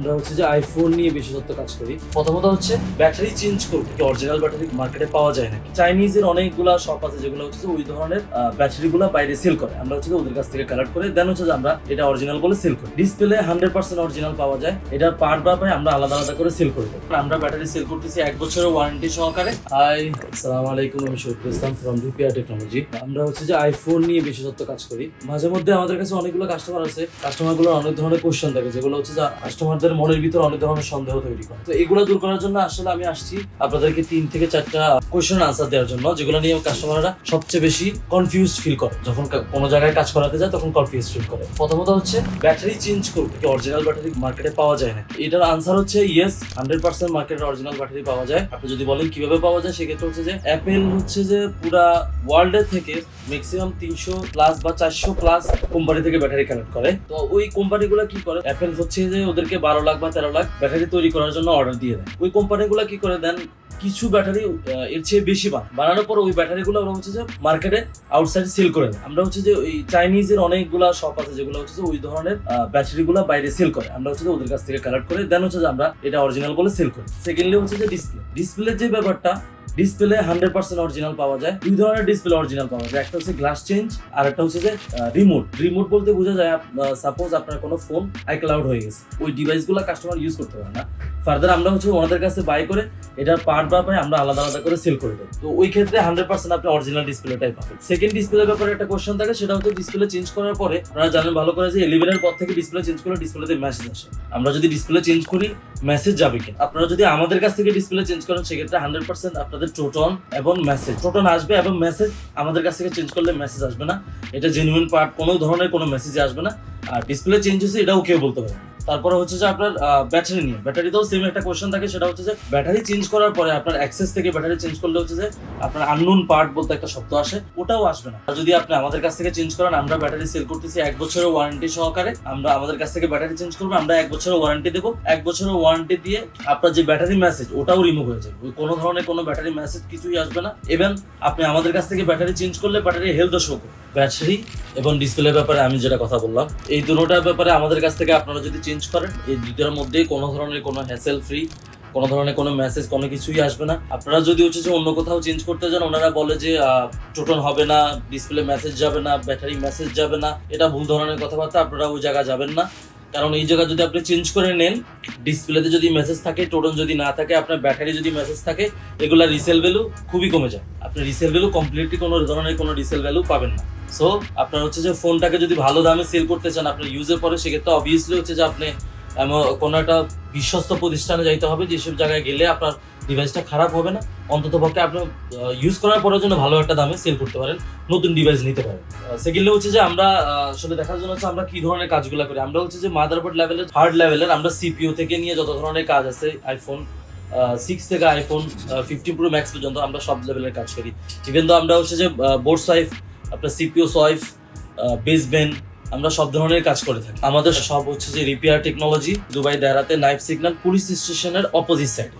আমরা হচ্ছে যে আইফোন নিয়ে বিশেষত কাজ করি। প্রথমত হচ্ছে ব্যাটারি চেঞ্জ করবো, অরিজিনাল ব্যাটারি মার্কেটে পাওয়া যায় নাকি। চাইনিজের অনেকগুলা শপ আছে যেগুলো হচ্ছে ওই ধরনের ব্যাটারিগুলো বাইরে সেল করে, আমরা হচ্ছে ওদের কাছ থেকে কালেক্ট করে দেন হচ্ছে যে আমরা এটা অরিজিনাল বলে সেল করি। ডিসপ্লে 100% অরিজিনাল পাওয়া যায়, এটা পার্ট বাই পার্ট আমরা আলাদা আলাদা করে সেল করি। আমরা ব্যাটারি সেল করতেছি 1 বছরের ওয়ারেন্টি সহকারে। হাই, আসসালামু আলাইকুম, আমি Shafiqul Islam from repair technology. আমরা হচ্ছে যে আইফোন নিয়ে বিশেষত কাজ করি। মাঝে মধ্যে আমাদের কাছে অনেকগুলো কাস্টমার আছে, কাস্টমারগুলোর অনেক ধরনের কোশ্চেন থাকে যেগুলো হচ্ছে যে কাস্টমারদের মনের ভিতরে অনেক ধরনের সন্দেহ তৈরি করে। তো এগুলো দূর করার জন্য আসলে আমি আসছি আপনাদেরকে 3 থেকে 4টা কোশ্চেন আনসার দেওয়ার জন্য, যেগুলো নিয়ে কাস্টমাররা সবচেয়ে বেশি কনফিউজড ফিল করে। যখন কোনো জায়গায় কাজ করাতে যায় তখন কনফিউজ ফিল করে। প্রথমত হচ্ছে ব্যাটারি চেঞ্জ করবো, অরিজিনাল ব্যাটারি মার্কেটে পাওয়া যায় না। এটার আনসার হচ্ছে ইয়েস, 100% মার্কেটে অরিজিনাল ব্যাটারি পাওয়া যায়। আপনি যদি বলেন কিভাবে পাওয়া যায়, সেক্ষেত্রে হচ্ছে যে অ্যাপেল হচ্ছে যে পুরা ওয়ার্ল্ডের থেকে ম্যাক্সিমাম 300+ বা 400+ কোম্পানি থেকে ব্যাটারি কালেক্ট করে। তো ওই কোম্পানিগুলো কি করে, অ্যাপেল হচ্ছে যে ওদেরকে 12 লাখ বা 13 লাখ ব্যাটারি তৈরি করার জন্য অর্ডার দিয়ে দেয়। ওই কোম্পানিগুলো কি করে দেন, কিছু ব্যাটারি এর চেয়ে বেশি বানানোর পর ওই ব্যাটারিগুলো আমরা হচ্ছে যে মার্কেটে আউটসাইড সেল করে দেয়। আমরা হচ্ছে যে ওই চাইনিজের অনেকগুলা শপ আছে যেগুলো হচ্ছে যে ওই ধরনের ব্যাটারিগুলো বাইরে সেল করে, আমরা হচ্ছে যে ওদের কাছ থেকে কালেক্ট করে দেন হচ্ছে যে আমরা এটা অরিজিনাল বলে সেল করি। সেকেন্ডলি হচ্ছে যে ডিসপ্লে যে ব্যাপারটা, ডিসপ্লে 100% অরিজিনাল পাওয়া যায়। দুই ধরনের ডিসপ্লে অরিজিনাল পাওয়া যায়, একটা হচ্ছে গ্লাস চেঞ্জ আর একটা হচ্ছে যে রিমোট বলতে বোঝা যায় সাপোজ আপনার কোনো ফোন আইক্লাউড হয়ে গেছে, ওই ডিভাইসগুলো কাস্টমার ইউজ করতে পারে না। ফার্দার আমরা হচ্ছে ওনাদের কাছে বাই করে এটার পার্ট বা পাই আমরা আলাদা আলাদা করে সেল করে দেব। তো ওই ক্ষেত্রে 100% আপনি অরিজিনাল ডিসপ্লেটাই পাবেন। সেকেন্ড ডিসপ্লের ব্যাপারে একটা কোশ্চেন থাকে, সেটা হচ্ছে ডিসপ্লে চেঞ্জ করার পরে আপনারা জানেন ভালো করে যে 11 এর পর থেকে ডিসপ্লে চেঞ্জ করলে ডিসপ্লেতে মেসেজ আসে। আমরা যদি ডিসপ্লে চেঞ্জ করি মেসেজ যাবে কি? আপনারা যদি আমাদের কাছ থেকে ডিসপ্লে চেঞ্জ করেন সেক্ষেত্রে 100% আপনাদের টোটন এবং মেসেজ টোটন আসবে, এবং মেসেজ আমাদের কাছ থেকে চেঞ্জ করলে মেসেজ আসবে না। এটা জেনুইন পার্ট, কোনো ধরনের কোনো মেসেজ আসবে না। আর ডিসপ্লে চেঞ্জ হচ্ছে এটাও কেউ বলতে পারে না। তারপরে হচ্ছে যে আপনার ব্যাটারিতেও সেম একটা কোশ্চেন থাকে, সেটা হচ্ছে যে ব্যাটারি চেঞ্জ করার পরে আপনার অ্যাক্সেস থেকে ব্যাটারি চেঞ্জ করলে হচ্ছে যে আপনার আননোন পার্ট বলতে একটা শব্দ আসে, ওটাও আসবে না। আর যদি আপনি আমাদের কাছ থেকে চেঞ্জ করেন, আমরা ব্যাটারি সেল করতেছি 1 বছরের ওয়ারেন্টি সহকারে। আমরা আমাদের কাছ থেকে ব্যাটারি চেঞ্জ করবো, আমরা 1 বছরের ওয়ারেন্টি দেবো। 1 বছরের ওয়ারেন্টি দিয়ে আপনার যে ব্যাটারি মেসেজ ওটাও রিমুভ হয়ে যাবে, ওই কোনো ধরনের কোনো ব্যাটারি মেসেজ কিছুই আসবে না। ইভেন আপনি আমাদের কাছ থেকে ব্যাটারি চেঞ্জ করলে ব্যাটারি হেলথও শো করবে। ব্যাটারি এবং ডিসপ্লের ব্যাপারে আমি যেটা কথা বললাম, এই দুটোটার ব্যাপারে আমাদের কাছ থেকে আপনারা যদি চেঞ্জ করেন, এই দুটোর মধ্যে কোনো ধরনের কোনো হ্যাসেল ফ্রি, কোনো ধরনের কোনো মেসেজ কোনো কিছুই আসবে না। আপনারা যদি হচ্ছে যে অন্য কোথাও চেঞ্জ করতে যান, ওনারা বলে যে টোটন হবে না, ডিসপ্লে মেসেজ যাবে না, ব্যাটারি মেসেজ যাবে না, এটা ভুল ধরনের কথাবার্তা। আপনারা ওই জায়গায় যাবেন না, কারণ এই জায়গা যদি আপনি চেঞ্জ করে নেন, ডিসপ্লেতে যদি মেসেজ থাকে, টোটন যদি না থাকে, আপনার ব্যাটারি যদি মেসেজ থাকে, এগুলা রিসেল ভ্যালু খুবই কমে যায়। আপনি রিসেল ভ্যালু কমপ্লিটলি কোনো ধরনের কোনো রিসেল ভ্যালু পাবেন না। সো আপনার হচ্ছে যে ফোনটাকে যদি ভালো দামে সেল করতে চান আপনার ইউজের পরে, সেক্ষেত্রে অবভিয়াসলি হচ্ছে যে আপনি কোনো একটা বিশ্বস্ত প্রতিষ্ঠানে যাইতে হবে, যেসব জায়গায় গেলে আপনার ডিভাইসটা খারাপ হবে না, অন্তত পক্ষে আপনার ইউজ করার পরের জন্য ভালো একটা দামে সেল করতে পারেন, নতুন ডিভাইস নিতে পারেন। সেকেন্ডলি হচ্ছে যে আমরা আসলে দেখার জন্য হচ্ছে আমরা কি ধরনের কাজগুলো করি। আমরা হচ্ছে যে মাদারবোর্ড লেভেলের, হার্ড লেভেলের, আমরা সিপিইউ থেকে নিয়ে যত ধরনের কাজ আছে, আইফোন 6 থেকে আইফোন 15 প্রো ম্যাক্স পর্যন্ত আমরা সব লেভেলের কাজ করি। ইভেন তো আমরা হচ্ছে যে বোর্ড সোয়াইপ, আপনার সিপিইউ সোয়াইপ, বেসবেন্ড, আমরা সব ধরনের কাজ করে থাকি। আমাদের সব হচ্ছে যে রিপিয়ার টেকনোলজি, দুবাই দায়রাতে নাইফ সিগন্যাল পুলিশ স্টেশনের অপোজিট সাইড।